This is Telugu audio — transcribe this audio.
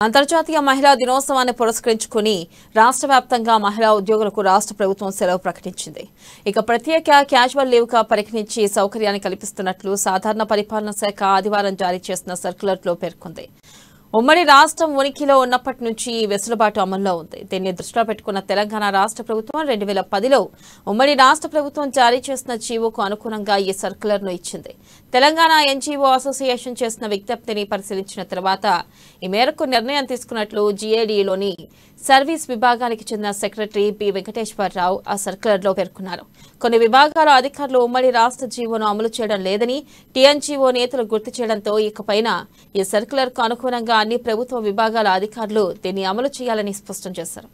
అంతర్జాతీయ మహిళా దినోత్సవాన్ని పురస్కరించుకుని రాష్ట్ర వ్యాప్తంగా మహిళా ఉద్యోగులకు రాష్ట్ర ప్రభుత్వం సెలవు ప్రకటించింది. ఇక ప్రత్యేక క్యాజువల్ లీవ్ గా పరిగణించి సౌకర్యాన్ని కల్పిస్తున్నట్లు సాధారణ పరిపాలనా శాఖ ఆదివారం జారీ చేసిన సర్క్యులర్లో పేర్కొంది. ఉమ్మడి రాష్ట్రం ఉనికిలో ఉన్నప్పటి నుంచి ఈ వెసులుబాటు అమల్లో ఉంది. దీన్ని దృష్టిలో పెట్టుకున్న తెలంగాణ రాష్ట్ర ప్రభుత్వం 2010లో ఉమ్మడి రాష్ట్ర ప్రభుత్వం జారీ చేసిన జీవోకు అనుగుణంగా ఈ సర్క్యులర్ను ఇచ్చింది. తెలంగాణ ఎన్జీఓ అసోసియేషన్ చేసిన విజ్ఞప్తిని పరిశీలించిన తర్వాత ఈ మేరకు నిర్ణయం తీసుకున్నట్లు జీఏడీలోని సర్వీస్ విభాగానికి చెందిన సెక్రటరీ పి వెంకటేశ్వరరావు ఆ సర్క్యులర్లో పేర్కొన్నారు. కొన్ని విభాగాల అధికారులు ఉమ్మడి రాష్ట్ర జీవోను అమలు చేయడం లేదని టీఎన్జీఓ నేతలు గుర్తు చేయడంతో ఇకపైన ఈ సర్క్యులర్కు అనుగుణంగా అన్ని ప్రభుత్వ విభాగాల అధికారులు దీన్ని అమలు చేయాలని స్పష్టం చేశారు.